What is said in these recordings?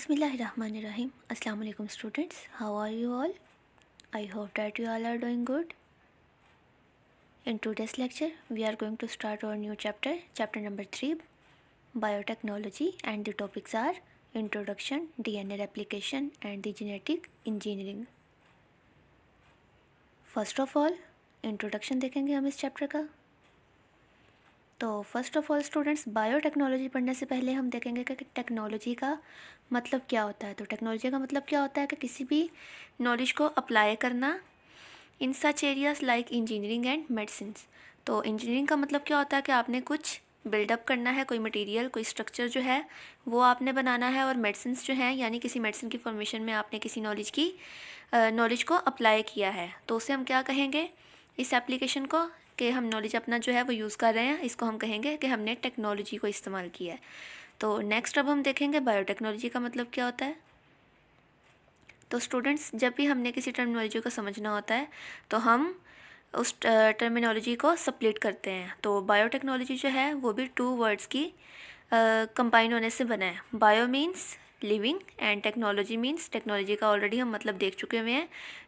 Bismillahirrahmanirrahim. Assalamu alaikum students. How are you all? I hope that you all are doing good. In today's lecture, we are going to start our new chapter, chapter number 3, biotechnology, and the topics are introduction, DNA replication, and the genetic engineering. First of all introduction देखेंगे हम इस chapter का। तो first of all students, biotechnology पढ़ने से पहले हम देखेंगे कि टेक्नोलॉजी का मतलब क्या होता है। तो टेक्नोलॉजी का मतलब क्या होता है कि किसी भी नॉलेज को अप्लाई करना in such areas like engineering and medicines. तो इंजीनियरिंग का मतलब क्या होता है कि आपने कुछ बिल्डअप करना है, कोई मटेरियल, कोई स्ट्रक्चर जो है वो आपने बनाना है, और मेडिसिन्स जो हैं यानी किसी मेडिसिन की फॉर्मेशन में आपने किसी नॉलेज को अप्लाई किया है। तो उसे हम क्या कहेंगे, इस एप्लीकेशन को, कि हम नॉलेज अपना जो है वो यूज़ कर रहे हैं, इसको हम कहेंगे कि हमने टेक्नोलॉजी को इस्तेमाल किया है। तो नेक्स्ट अब हम देखेंगे बायोटेक्नोलॉजी का मतलब क्या होता है। तो स्टूडेंट्स, जब भी हमने किसी टर्मिनोलॉजी को समझना होता है तो हम उस टर्मिनोलॉजी को स्प्लिट करते हैं। तो बायोटेक्नोलॉजी जो है वो भी 2 वर्ड्स की कंबाइन होने से बना है। Bio means living and technology means, technology का ऑलरेडी हम मतलब देख चुके हुए हैं,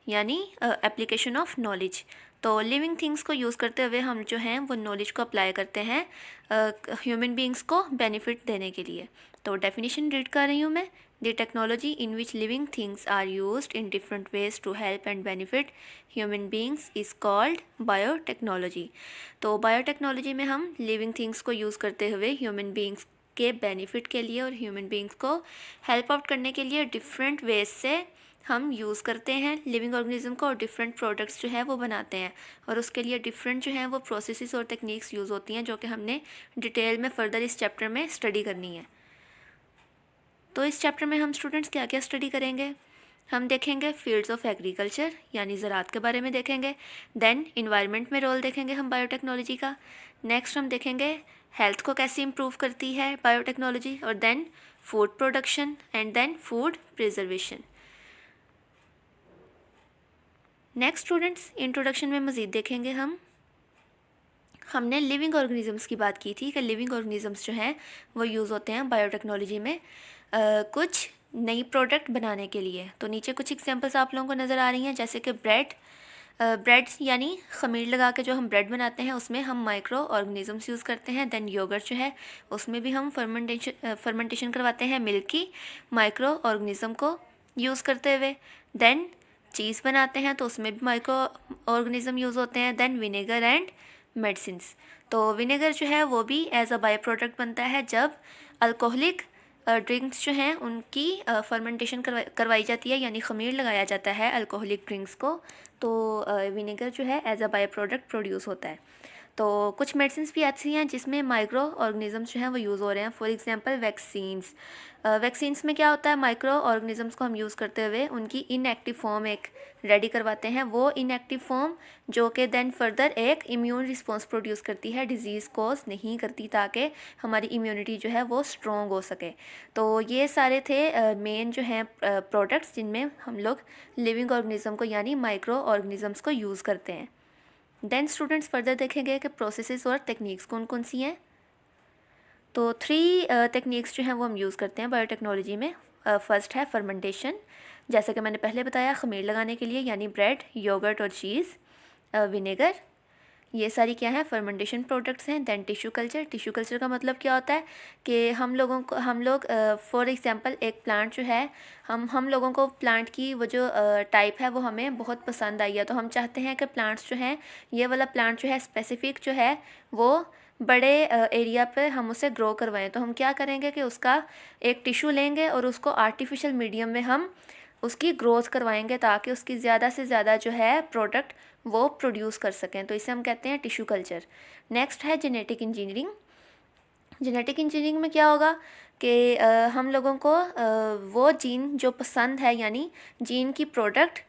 यानी एप्लीकेशन ऑफ नॉलेज। तो लिविंग थिंग्स को यूज़ करते हुए हम जो हैं वो नॉलेज को अप्लाई करते हैं ह्यूमन बीइंग्स को बेनिफिट देने के लिए। तो डेफिनेशन रीड कर रही हूँ मैं। The technology in which living things are used in different ways to help and benefit human beings is called biotechnology. तो बायोटेक्नोलॉजी में हम लिविंग थिंग्स को यूज़ करते हुए ह्यूमन बीइंग्स के बेनिफिट के लिए और ह्यूमन बीइंग्स को हेल्प आउट करने के लिए डिफरेंट वेज से हम यूज़ करते हैं लिविंग ऑर्गेनिज्म को, और डिफरेंट प्रोडक्ट्स जो है वो बनाते हैं, और उसके लिए डिफरेंट जो है वो प्रोसेसेस और टेक्निक्स यूज़ होती हैं, जो कि हमने डिटेल में फर्दर इस चैप्टर में स्टडी करनी है। तो इस चैप्टर में हम स्टूडेंट्स क्या क्या स्टडी करेंगे, हम देखेंगे फील्ड्स ऑफ एग्रीकल्चर यानी ज़राअत के बारे में देखेंगे। देन इन्वायरमेंट में रोल देखेंगे हम बायोटेक्नोलॉजी का। नेक्स्ट हम देखेंगे हेल्थ को कैसे इम्प्रूव करती है बायोटेक्नोलॉजी, और then food production and then food preservation. Next students, introduction में मज़ीद देखेंगे हमने लिविंग ऑर्गेनिजम्स की बात की थी कि लिविंग ऑर्गेनिजम्स जो हैं वो यूज़ होते हैं बायोटेक्नोलॉजी में कुछ नई प्रोडक्ट बनाने के लिए। तो नीचे कुछ एग्जांपल्स आप लोगों को नज़र आ रही हैं, जैसे कि ब्रेड यानी ख़मीर लगा के जो हम ब्रेड बनाते हैं उसमें हम माइक्रो ऑर्गेनिजम्स यूज़ करते हैं। देन योगर्ट जो है उसमें भी हम फर्मेंटेशन करवाते हैं मिल्क की माइक्रो ऑर्गेनिज़म को यूज़ करते हुए। देन चीज़ बनाते हैं तो उसमें भी माइक्रो ऑर्गेनिज़म यूज़ होते हैं। देन विनेगर एंड मेडिसिन्स, तो विनेगर जो है वो भी एज अ बाई प्रोडक्ट बनता है जब अल्कोहलिक ड्रिंक्स जो हैं उनकी फर्मेंटेशन करवाई जाती है, यानी ख़मीर लगाया जाता है अल्कोहलिक ड्रिंक्स को, तो विनेगर जो है as a by product produce होता है। तो कुछ मेडिसिन्स भी ऐसी हैं जिसमें माइक्रो ऑर्गेनिजम्स जो हैं वो यूज़ हो रहे हैं। फॉर एग्जांपल वैक्सीन्स में क्या होता है, माइक्रो ऑर्गेनिजम्स को हम यूज़ करते हुए उनकी इनएक्टिव फॉर्म एक रेडी करवाते हैं। वो इनएक्टिव फॉर्म जो कि देन फर्दर एक इम्यून रिस्पॉन्स प्रोड्यूस करती है, डिज़ीज़ कॉज नहीं करती, ताकि हमारी इम्यूनिटी जो है वो स्ट्रॉन्ग हो सके। तो ये सारे थे मेन जो हैं प्रोडक्ट्स जिनमें हम लोग लिविंग ऑर्गेनिज्म को यानी माइक्रो ऑर्गेनिजम्स को यूज़ करते हैं। देन स्टूडेंट्स फर्दर देखेंगे कि प्रोसेसेस और टेक्निक्स कौन कौन सी हैं। तो 3 टेक्निक्स जो हैं वो हम यूज़ करते हैं बायोटेक्नोलॉजी में। फर्स्ट है फर्मेंटेशन, जैसा कि मैंने पहले बताया ख़मीर लगाने के लिए, यानी ब्रेड, योगर्ट और चीज़, विनेगर, ये सारी क्या है फर्मेंटेशन प्रोडक्ट्स हैं। दैन टिश्यू कल्चर का मतलब क्या होता है कि हम लोग फॉर एग्जांपल एक प्लांट जो है, हम लोगों को प्लांट की वो जो टाइप है वो हमें बहुत पसंद आई है, तो हम चाहते हैं कि प्लांट्स जो हैं, ये वाला प्लांट जो है स्पेसिफिक जो है वो बड़े एरिया पे हम उसे ग्रो करवाएं। तो हम क्या करेंगे कि उसका एक टिश्यू लेंगे और उसको आर्टिफिशियल मीडियम में हम उसकी ग्रोथ करवाएंगे, ताकि उसकी ज़्यादा से ज़्यादा जो है प्रोडक्ट वो प्रोड्यूस कर सकें। तो इसे हम कहते हैं टिश्यू कल्चर। नेक्स्ट है जेनेटिक इंजीनियरिंग। जेनेटिक इंजीनियरिंग में क्या होगा कि हम लोगों को वो जीन जो पसंद है, यानी जीन की प्रोडक्ट,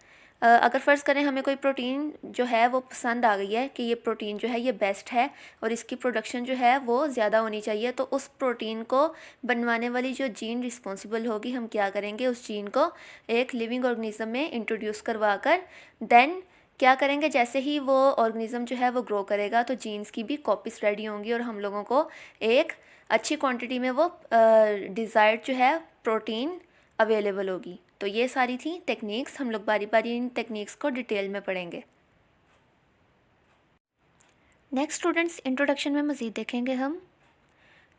अगर फ़र्ज़ करें हमें कोई प्रोटीन जो है वो पसंद आ गई है कि ये प्रोटीन जो है ये बेस्ट है और इसकी प्रोडक्शन जो है वो ज़्यादा होनी चाहिए, तो उस प्रोटीन को बनवाने वाली जो जीन रिस्पॉन्सिबल होगी, हम क्या करेंगे, उस जीन को एक लिविंग ऑर्गेनिज्म में इंट्रोड्यूस करवा कर देन क्या करेंगे, जैसे ही वो ऑर्गेनिज्म जो है वो ग्रो करेगा तो जीन्स की भी कॉपीज़ रेडी होंगी और हम लोगों को एक अच्छी क्वांटिटी में वो डिज़ायर्ड जो है प्रोटीन अवेलेबल होगी। तो ये सारी थी टेक्निक्स, हम लोग बारी बारी इन टेक्निक्स को डिटेल में पढ़ेंगे। नेक्स्ट स्टूडेंट्स, इंट्रोडक्शन में मज़ीद देखेंगे हम।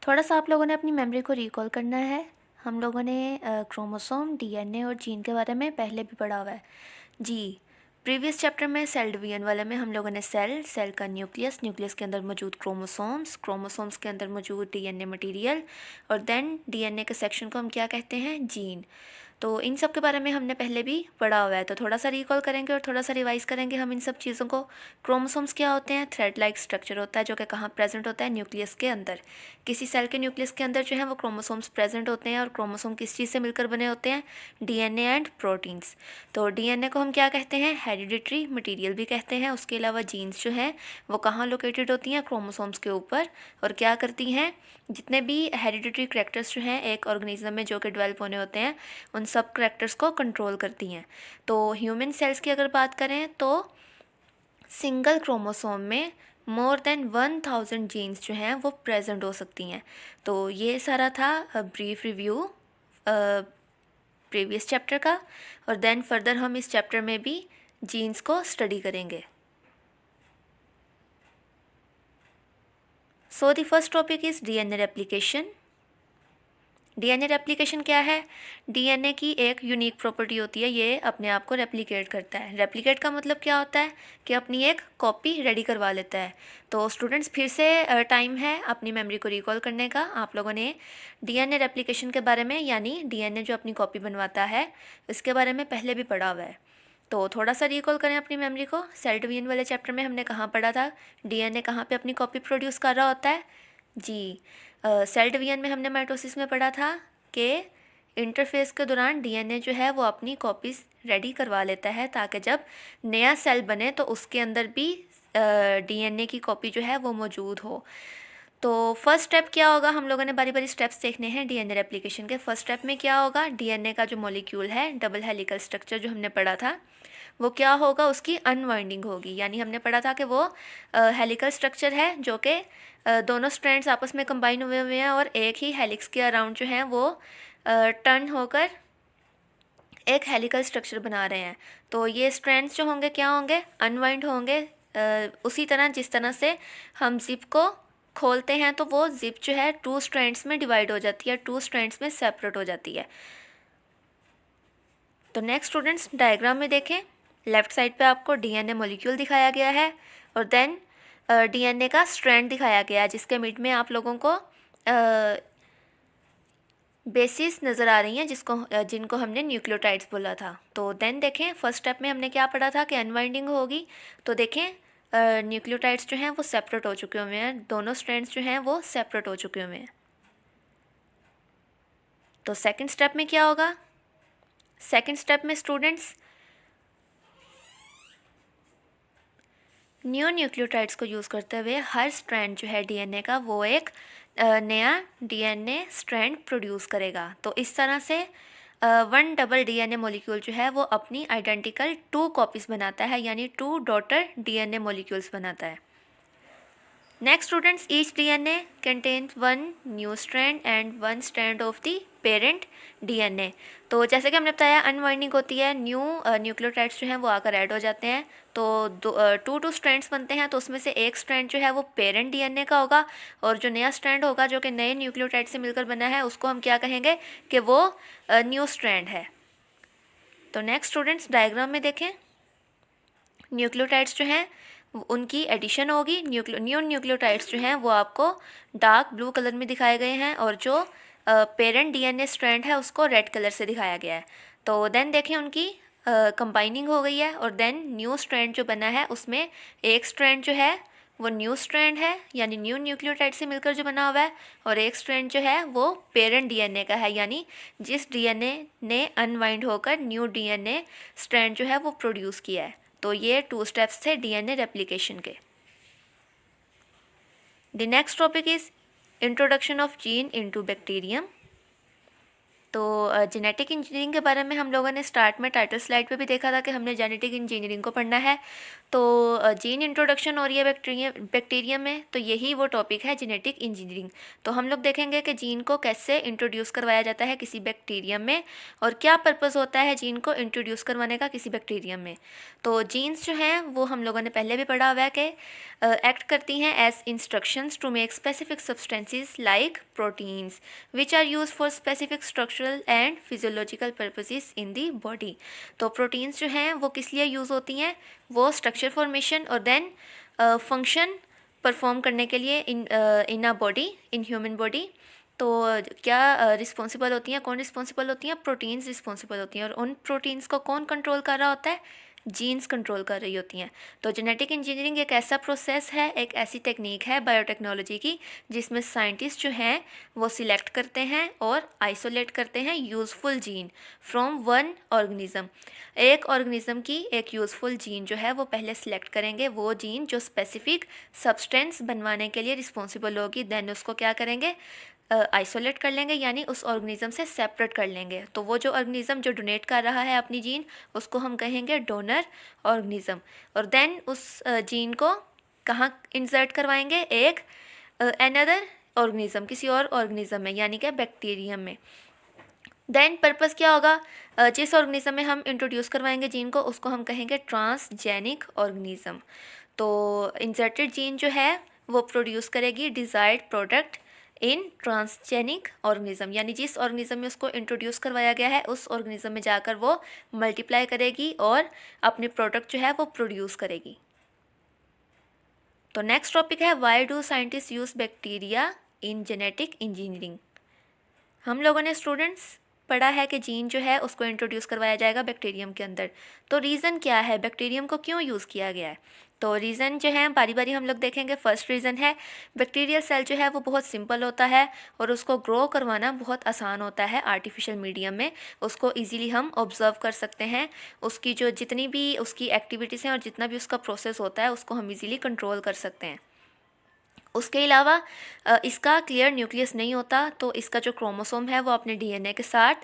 थोड़ा सा आप लोगों ने अपनी मेमोरी को रिकॉल करना है। हम लोगों ने क्रोमोसोम, डीएनए और जीन के बारे में पहले भी पढ़ा हुआ है जी। प्रीवियस चैप्टर में सेल डिवीजन वाले में हम लोगों ने सेल का न्यूक्लियस, न्यूक्लियस के अंदर मौजूद क्रोमोसोम्स, क्रोमोसोम्स के अंदर मौजूद डीएनए मटेरियल, और देन डीएनए के सेक्शन को हम क्या कहते हैं, जीन। तो इन सब के बारे में हमने पहले भी पढ़ा हुआ है, तो थोड़ा सा रिकॉल करेंगे और थोड़ा सा रिवाइज करेंगे हम इन सब चीज़ों को। क्रोमोसोम्स क्या होते हैं, थ्रेड लाइक स्ट्रक्चर होता है जो कि कहाँ प्रेजेंट होता है, न्यूक्लियस के अंदर। किसी सेल के न्यूक्लियस के अंदर जो है वो क्रोमोसोम्स प्रेजेंट होते हैं, और क्रोमोसोम किस चीज़ से मिलकर बने होते हैं, डीएनए एंड प्रोटीन्स। तो डीएनए को हम क्या कहते हैं, हेरिडिटरी मटीरियल भी कहते हैं। उसके अलावा जीन्स जो हैं वो कहाँ लोकेटेड होती हैं, क्रोमोसोम्स के ऊपर, और क्या करती हैं, जितने भी हेरिडिटरी करैक्टर्स जो हैं एक ऑर्गेनिज्म में जो कि डेवलप होने होते हैं, उन सब करैक्टर्स को कंट्रोल करती हैं। तो ह्यूमन सेल्स की अगर बात करें तो सिंगल क्रोमोसोम में मोर देन 1000 जीन्स जो हैं वो प्रेजेंट हो सकती हैं। तो ये सारा था ब्रीफ रिव्यू प्रीवियस चैप्टर का, और देन फर्दर हम इस चैप्टर में भी जीन्स को स्टडी करेंगे। So the first topic is DNA replication. DNA replication क्या है, डीएनए की एक यूनिक प्रॉपर्टी होती है, ये अपने आप को रेप्लिकेट करता है। रेप्लिकेट का मतलब क्या होता है कि अपनी एक कॉपी रेडी करवा लेता है। तो स्टूडेंट्स फिर से टाइम है अपनी मेमोरी को रिकॉल करने का। आप लोगों ने डीएनए रेप्लिकेशन के बारे में, यानी डीएनए जो अपनी कॉपी बनवाता है, इसके बारे में पहले भी पढ़ा हुआ है। तो थोड़ा सा रिकॉल करें अपनी मेमोरी को। सेल डिवीजन वाले चैप्टर में हमने कहाँ पढ़ा था, डीएनए कहाँ पे अपनी कॉपी प्रोड्यूस कर रहा होता है जी। सेल डिवीजन में हमने माइटोसिस में पढ़ा था कि इंटरफेस के दौरान डीएनए जो है वो अपनी कॉपीज़ रेडी करवा लेता है, ताकि जब नया सेल बने तो उसके अंदर भी डीएनए की कॉपी जो है वो मौजूद हो। तो फर्स्ट स्टेप क्या होगा, हम लोगों ने बारी बारी स्टेप्स देखने हैं डीएनए रेप्लिकेशन के। फर्स्ट स्टेप में क्या होगा, डीएनए का जो मॉलिक्यूल है, डबल हेलिकल स्ट्रक्चर जो हमने पढ़ा था, वो क्या होगा, उसकी अनवाइंडिंग होगी। यानी हमने पढ़ा था कि वो हेलिकल स्ट्रक्चर है जो कि दोनों स्ट्रैंड्स आपस में कंबाइन हुए हुए हैं, और एक ही हेलिक्स के अराउंड जो है वो टर्न होकर एक हेलिकल स्ट्रक्चर बना रहे हैं। तो ये स्ट्रैंड्स जो होंगे क्या होंगे, अनवाइंड होंगे। उसी तरह जिस तरह से हम जिप को खोलते हैं तो वो जिप जो है 2 स्ट्रैंड्स में डिवाइड हो जाती है, 2 स्ट्रैंड्स में सेपरेट हो जाती है। तो नेक्स्ट स्टूडेंट्स, डायग्राम में देखें, लेफ़्ट साइड पे आपको डीएनए मॉलिक्यूल दिखाया गया है, और देन डीएनए का स्ट्रैंड दिखाया गया है, जिसके मिड में आप लोगों को बेसिस नज़र आ रही हैं, जिनको हमने न्यूक्लियोटाइड्स बोला था। तो देन देखें, फर्स्ट स्टेप में हमने क्या पढ़ा था कि अनवाइंडिंग होगी। तो देखें न्यूक्लियोटाइड्स जो हैं वो सेपरेट हो चुके हुए हैं, दोनों स्ट्रैंड्स जो हैं वो सेपरेट हो चुके हुए हैं। तो सेकंड स्टेप में क्या होगा, सेकंड स्टेप में स्टूडेंट्स न्यू न्यूक्लियोटाइड्स को यूज़ करते हुए हर स्ट्रैंड जो है डीएनए का वो एक नया डीएनए स्ट्रैंड प्रोड्यूस करेगा। तो इस तरह से वन डबल डीएनए मॉलिक्यूल जो है वो अपनी आइडेंटिकल 2 कॉपीज़ बनाता है, यानी 2 डॉटर डीएनए मॉलिक्यूल्स बनाता है। Next students, each DNA contains 1 new strand and 1 strand of the parent DNA. तो जैसे कि हमने बताया, अनवाइंडिंग होती है, न्यू न्यूक्लियोटाइड्स जो हैं वो आकर ऐड हो जाते हैं, तो 2 स्ट्रैंड्स बनते हैं। तो उसमें से एक स्ट्रैंड जो है वो पेरेंट डीएनए का होगा, और जो नया स्ट्रैंड होगा जो कि नए न्यूक्लियोटाइड से मिलकर बना है, उसको हम क्या कहेंगे कि वो न्यू स्ट्रैंड है। तो नेक्स्ट स्टूडेंट्स, डायग्राम में देखें, न्यूक्लियोटाइड्स जो हैं उनकी एडिशन होगी। न्यू न्यूक्लियोटाइड्स जो हैं वो आपको डार्क ब्लू कलर में दिखाए गए हैं, और जो पेरेंट डीएनए स्ट्रैंड है उसको रेड कलर से दिखाया गया है। तो देन देखें, उनकी कंबाइनिंग हो गई है, और देन न्यू स्ट्रैंड जो बना है उसमें एक स्ट्रैंड जो है वो न्यू स्ट्रैंड है, यानी न्यू न्यूक्लियोटाइड से मिलकर जो बना हुआ है, और एक स्ट्रैंड जो है वो पेरेंट डीएनए का है, यानी जिस डीएनए ने अनवाइंड होकर न्यू डीएनए स्ट्रैंड जो है वो प्रोड्यूस किया है। तो ये 2 स्टेप्स थे डीएनए रेप्लिकेशन के। The next topic is introduction of gene into bacterium. तो जेनेटिक इंजीनियरिंग के बारे में हम लोगों ने स्टार्ट में टाइटल स्लाइड पे भी देखा था कि हमने जेनेटिक इंजीनियरिंग को पढ़ना है। तो जीन इंट्रोडक्शन हो रही है बैक्टीरिया में, तो यही वो टॉपिक है जेनेटिक इंजीनियरिंग। तो हम लोग देखेंगे कि जीन को कैसे इंट्रोड्यूस करवाया जाता है किसी बैक्टीरिया में, और क्या पर्पस होता है जीन को इंट्रोड्यूस करवाने का किसी बैक्टीरिया में। तो जीन्स जो हैं वो हम लोगों ने पहले भी पढ़ा हुआ है कि एक्ट करती हैं as instructions to make specific substances like proteins which are use for specific structural and physiological purposes in the body. तो प्रोटीन्स जो हैं वो किस लिए यूज़ होती हैं, वो स्ट्रक्चर फॉर्मेशन और देन फंक्शन परफॉर्म करने के लिए in a body, in human body. तो क्या रिस्पॉन्सिबल होती हैं, कौन रिस्पॉन्सिबल होती हैं, प्रोटीन्स रिस्पॉन्सिबल होती हैं। और उन प्रोटीन्स को कौन कंट्रोल कर रहा होता है, जीन्स कंट्रोल कर रही होती हैं। तो जेनेटिक इंजीनियरिंग एक ऐसा प्रोसेस है, एक ऐसी टेक्निक है बायोटेक्नोलॉजी की, जिसमें साइंटिस्ट जो हैं वो सिलेक्ट करते हैं और आइसोलेट करते हैं useful gene from one organism. एक ऑर्गेनिज्म की एक यूज़फुल जीन जो है वो पहले सिलेक्ट करेंगे, वो जीन जो स्पेसिफिक सब्सटेंस बनवाने के लिए रिस्पॉन्सिबल होगी। देन उसको क्या करेंगे, आइसोलेट कर लेंगे, यानी उस ऑर्गेनिज्म से सेपरेट कर लेंगे। तो वो जो ऑर्गेनिज्म जो डोनेट कर रहा है अपनी जीन, उसको हम कहेंगे डोनर ऑर्गेनिज्म। और देन उस जीन को कहाँ इंसर्ट करवाएंगे, एक अनदर ऑर्गेनिज्म, किसी और ऑर्गेनिज्म में, यानी कि बैक्टीरियम में। देन पर्पस क्या होगा, जिस ऑर्गेनिज्म में हम इंट्रोड्यूस करवाएंगे जीन को, उसको हम कहेंगे ट्रांसजेनिक ऑर्गेनिज्म। तो इंसर्टेड जीन जो है वो प्रोड्यूस करेगी desired product in transgenic organism, यानी जिस ऑर्गेनिज्म में उसको इंट्रोड्यूस करवाया गया है उस ऑर्गेनिज्म में जाकर वो मल्टीप्लाई करेगी और अपनी प्रोडक्ट जो है वो प्रोड्यूस करेगी। तो नेक्स्ट टॉपिक है why do scientist use bacteria in genetic engineering. हम लोगों ने स्टूडेंट्स पढ़ा है कि जीन जो है उसको इंट्रोड्यूस करवाया जाएगा बैक्टीरियम के अंदर। तो रीज़न क्या है, बैक्टीरियम को क्यों यूज़ किया गया है। तो रीज़न जो है बारी बारी हम लोग देखेंगे। फर्स्ट रीज़न है बैक्टीरियल सेल जो है वो बहुत सिंपल होता है और उसको ग्रो करवाना बहुत आसान होता है आर्टिफिशियल मीडियम में। उसको इजीली हम ऑब्जर्व कर सकते हैं, उसकी जो जितनी भी उसकी एक्टिविटीज़ हैं और जितना भी उसका प्रोसेस होता है उसको हम इजीली कंट्रोल कर सकते हैं। उसके अलावा इसका क्लियर न्यूक्लियस नहीं होता, तो इसका जो क्रोमोसोम है वो अपने डीएनए के साथ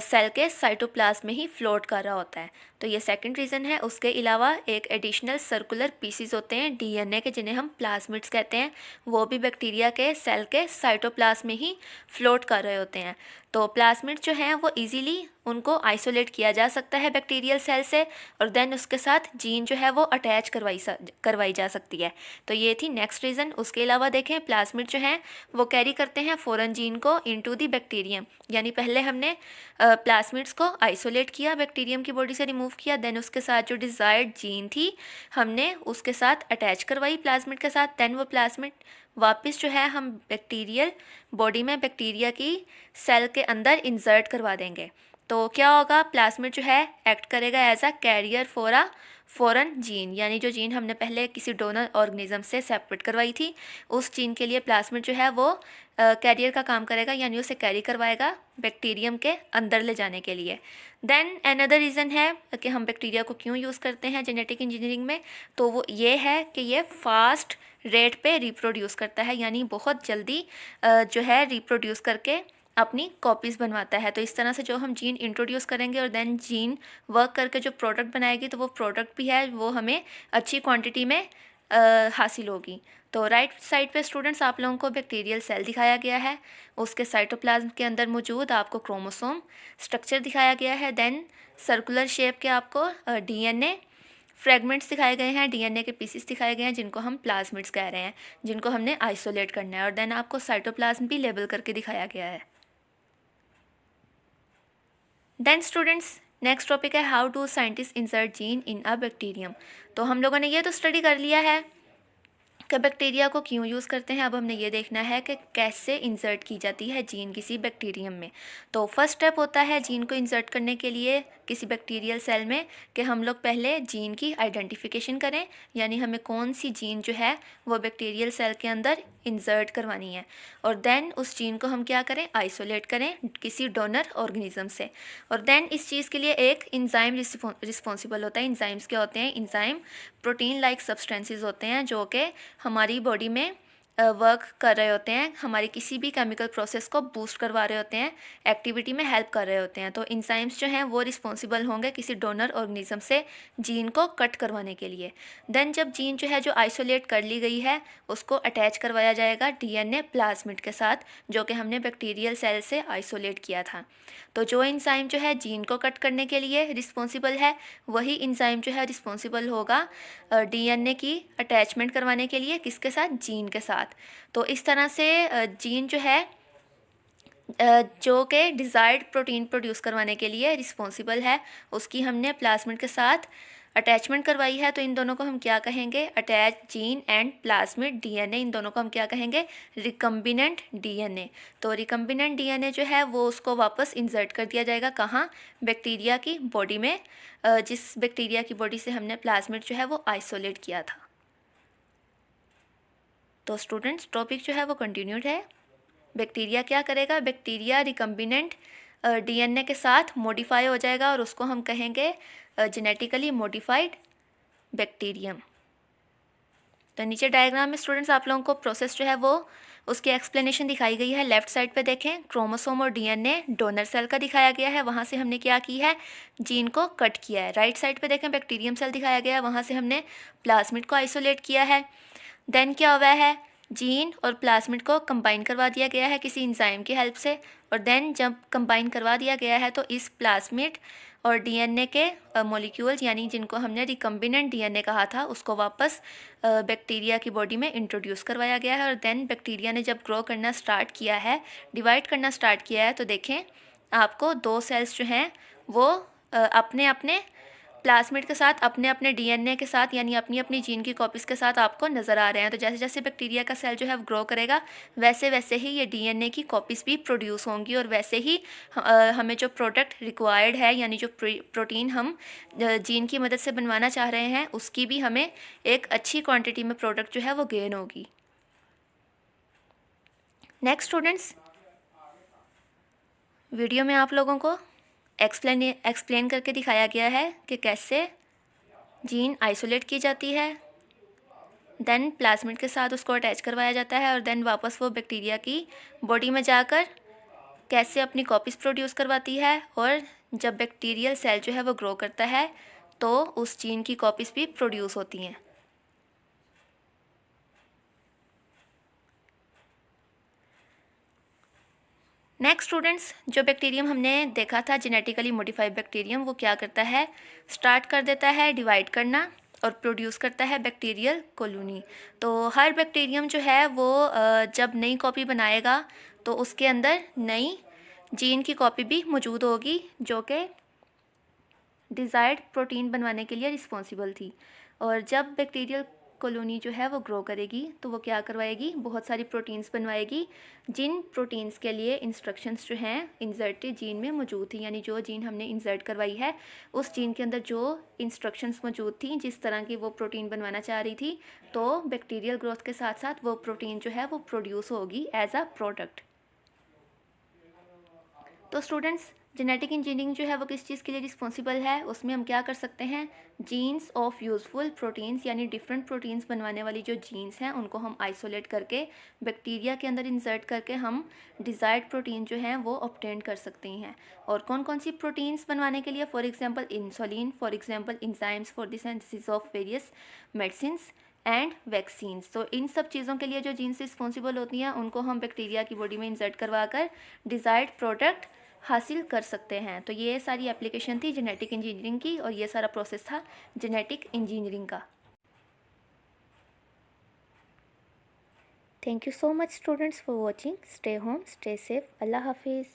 सेल के साइटोप्लाज्म में ही फ्लोट कर रहा होता है। तो ये सेकंड रीज़न है। उसके अलावा एक एडिशनल सर्कुलर पीसीज होते हैं डीएनए के, जिन्हें हम प्लाज्मिड्स कहते हैं, वो भी बैक्टीरिया के सेल के साइटोप्लाज्म में ही फ्लोट कर रहे होते हैं। तो प्लाज्मिड जो हैं वो इजीली उनको आइसोलेट किया जा सकता है बैक्टीरियल सेल से, और देन उसके साथ जीन जो है वो अटैच करवाई जा सकती है। तो ये थी नेक्स्ट रीज़न। उसके अलावा देखें प्लाज्मिड जो हैं वो कैरी करते हैं फॉरेन जीन को इनटू द बैक्टीरियम, यानी पहले हमने प्लाज्मिड्स को आइसोलेट किया, बैक्टीरियम की बॉडी से रिमूव किया, देन उसके साथ जो डिज़ायर्ड जीन थी हमने उसके साथ अटैच करवाई प्लाज्मिड के साथ। देन वो प्लाज्मिड वापस जो है हम बैक्टीरियल बॉडी में बैक्टीरिया की सेल के अंदर इंसर्ट करवा देंगे। तो क्या होगा, प्लाज्मिड जो है एक्ट करेगा as a carrier for a foreign gene, यानी जो जीन हमने पहले किसी डोनर ऑर्गेनिज्म से सेपरेट करवाई थी उस जीन के लिए प्लाज्मिड जो है वो कैरियर का काम करेगा, यानी उसे कैरी करवाएगा बैक्टीरियम के अंदर ले जाने के लिए। देन अनदर रीज़न है कि हम बैक्टीरिया को क्यों यूज़ करते हैं जेनेटिक इंजीनियरिंग में, तो वो ये है कि ये फास्ट रेट पे रिप्रोड्यूस करता है, यानी बहुत जल्दी जो है रिप्रोड्यूस करके अपनी कॉपीज़ बनवाता है। तो इस तरह से जो हम जीन इंट्रोड्यूस करेंगे और देन जीन वर्क करके जो प्रोडक्ट बनाएगी, तो वो प्रोडक्ट भी है वो हमें अच्छी क्वांटिटी में हासिल होगी। तो राइट साइड पे स्टूडेंट्स आप लोगों को बैक्टीरियल सेल दिखाया गया है, उसके साइटोप्लाज्म के अंदर मौजूद आपको क्रोमोसोम स्ट्रक्चर दिखाया गया है। देन सर्कुलर शेप के आपको डीएनए फ्रेगमेंट्स दिखाए गए हैं, डीएनए के पीसेस दिखाए गए हैं, जिनको हम प्लाज्मिड्स कह रहे हैं, जिनको हमने आइसोलेट करना है। और देन आपको साइटोप्लाज्म भी लेबल करके दिखाया गया है। देन स्टूडेंट्स नेक्स्ट टॉपिक है how do scientist insert gene in a bacterium. तो हम लोगों ने ये तो स्टडी कर लिया है कि बैक्टीरिया को क्यों यूज़ करते हैं। अब हमने ये देखना है कि कैसे इंसर्ट की जाती है जीन किसी बैक्टीरियम में। तो फर्स्ट स्टेप होता है जीन को इंसर्ट करने के लिए किसी बैक्टीरियल सेल में कि हम लोग पहले जीन की आइडेंटिफिकेशन करें, यानी हमें कौन सी जीन जो है वो बैक्टीरियल सेल के अंदर इंसर्ट करवानी है। और देन उस जीन को हम क्या करें, आइसोलेट करें किसी डोनर ऑर्गेनिज्म से। और देन इस चीज़ के लिए एक इंजाइम रिस्पॉन्सिबल होता है। इंजाइम्स क्या होते हैं, इंजाइम प्रोटीन लाइक सब्सटेंसेस होते हैं जो कि हमारी बॉडी में वर्क कर रहे होते हैं, हमारी किसी भी केमिकल प्रोसेस को बूस्ट करवा रहे होते हैं, एक्टिविटी में हेल्प कर रहे होते हैं। तो इंजाइम्स जो हैं वो रिस्पॉन्सिबल होंगे किसी डोनर ऑर्गेनिज्म से जीन को कट करवाने के लिए। देन जब जीन जो है जो आइसोलेट कर ली गई है उसको अटैच करवाया जाएगा डीएनए प्लाज्मिड के साथ, जो कि हमने बैक्टीरियल सेल से आइसोलेट किया था। तो जो इंजाइम जो है जीन को कट करने के लिए रिस्पॉन्सिबल है, वही इंजाइम जो है रिस्पॉन्सिबल होगा डीएनए की अटैचमेंट करवाने के लिए, किसके साथ? जीन के साथ। तो इस तरह से जीन जो है जो कि डिज़ायर्ड प्रोटीन प्रोड्यूस करवाने के लिए रिस्पॉन्सिबल है, उसकी हमने प्लाज्मिड के साथ अटैचमेंट करवाई है। तो इन दोनों को हम क्या कहेंगे? Attach gene and plasmid DNA, इन दोनों को हम क्या कहेंगे? Recombinant DNA. तो रिकम्बिनेंट डीएनए जो है वो उसको वापस इंसर्ट कर दिया जाएगा, कहाँ? बैक्टीरिया की बॉडी में, जिस बैक्टीरिया की बॉडी से हमने प्लाज्मिड जो है वो आइसोलेट किया था। तो स्टूडेंट्स टॉपिक जो है वो कंटिन्यूड है। बैक्टीरिया क्या करेगा? बैक्टीरिया रिकम्बिनेंट डीएनए के साथ मॉडिफाई हो जाएगा और उसको हम कहेंगे जेनेटिकली मॉडिफाइड बैक्टीरियम। तो नीचे डायग्राम में स्टूडेंट्स आप लोगों को प्रोसेस जो है वो उसकी एक्सप्लेनेशन दिखाई गई है। लेफ्ट साइड पे देखें, क्रोमोसोम और डीएनए डोनर सेल का दिखाया गया है, वहाँ से हमने क्या की है? जीन को कट किया है। राइट साइड पे देखें, बैक्टीरियम सेल दिखाया गया है, वहाँ से हमने प्लाज्मिड को आइसोलेट किया है। देन क्या हुआ है? जीन और प्लाज्मिड को कंबाइन करवा दिया गया है किसी एंजाइम की हेल्प से, और देन जब कंबाइन करवा दिया गया है तो इस प्लाज्मिड और डीएनए के मॉलिक्यूल्स, यानी जिनको हमने रिकम्बिनेंट डीएनए कहा था, उसको वापस बैक्टीरिया की बॉडी में इंट्रोड्यूस करवाया गया है। और देन बैक्टीरिया ने जब ग्रो करना स्टार्ट किया है, डिवाइड करना स्टार्ट किया है, तो देखें आपको दो सेल्स जो हैं वो अपने अपने प्लाज्मिड के साथ, अपने अपने डीएनए के साथ, यानी अपनी अपनी जीन की कॉपीज़ के साथ आपको नज़र आ रहे हैं। तो जैसे जैसे बैक्टीरिया का सेल जो है ग्रो करेगा, वैसे वैसे ही ये डीएनए की कॉपीज़ भी प्रोड्यूस होंगी, और वैसे ही हमें जो प्रोडक्ट रिक्वायर्ड है, यानी जो प्रोटीन हम जीन की मदद से बनवाना चाह रहे हैं, उसकी भी हमें एक अच्छी क्वान्टिटी में प्रोडक्ट जो है वो गेन होगी। नेक्स्ट स्टूडेंट्स, वीडियो में आप लोगों को एक्सप्लेन करके दिखाया गया है कि कैसे जीन आइसोलेट की जाती है, देन प्लाज्मिड के साथ उसको अटैच करवाया जाता है, और देन वापस वो बैक्टीरिया की बॉडी में जाकर कैसे अपनी कॉपीज़ प्रोड्यूस करवाती है, और जब बैक्टीरियल सेल जो है वो ग्रो करता है तो उस जीन की कॉपीज़ भी प्रोड्यूस होती हैं। नेक्स्ट स्टूडेंट्स, जो बैक्टीरियम हमने देखा था जेनेटिकली मॉडिफाइड बैक्टीरियम, वो क्या करता है? स्टार्ट कर देता है डिवाइड करना और प्रोड्यूस करता है बैक्टीरियल कॉलोनी। तो हर बैक्टीरियम जो है वो जब नई कॉपी बनाएगा तो उसके अंदर नई जीन की कॉपी भी मौजूद होगी, जो कि डिज़ायर्ड प्रोटीन बनवाने के लिए रिस्पॉन्सिबल थी। और जब बैक्टीरियल कॉलोनी जो है वो ग्रो करेगी तो वो क्या करवाएगी? बहुत सारी प्रोटीन्स बनवाएगी, जिन प्रोटीन्स के लिए इंस्ट्रक्शंस जो हैं इंसर्टेड जीन में मौजूद थी, यानी जो जीन हमने इंसर्ट करवाई है उस जीन के अंदर जो इंस्ट्रक्शंस मौजूद थी, जिस तरह की वो प्रोटीन बनवाना चाह रही थी, तो बैक्टीरियल ग्रोथ के साथ साथ वो प्रोटीन जो है वो प्रोड्यूस होगी एज अ प्रोडक्ट। तो स्टूडेंट्स, जेनेटिक इंजीनियरिंग जो है वो किस चीज़ के लिए रिस्पॉन्सिबल है? उसमें हम क्या कर सकते हैं? जीन्स ऑफ यूज़फुल प्रोटीन्स, यानी डिफरेंट प्रोटीन्स बनवाने वाली जो जीन्स हैं उनको हम आइसोलेट करके बैक्टीरिया के अंदर इंसर्ट करके हम डिज़ायर्ड प्रोटीन जो हैं वो ऑब्टेन कर सकते हैं। और कौन कौन सी प्रोटीन्स बनवाने के लिए? For example insulin, for example enzymes for the synthesis of various medicines and vaccines. तो इन सब चीज़ों के लिए जो जीन्स रिस्पॉन्सिबल होती हैं उनको हम बैक्टीरिया की बॉडी में इंसर्ट करवा कर डिज़ायर्ड प्रोडक्ट हासिल कर सकते हैं। तो ये सारी एप्लीकेशन थी जेनेटिक इंजीनियरिंग की, और ये सारा प्रोसेस था जेनेटिक इंजीनियरिंग का। Thank you so much students for watching. Stay home, stay safe. अल्लाह हाफिज़।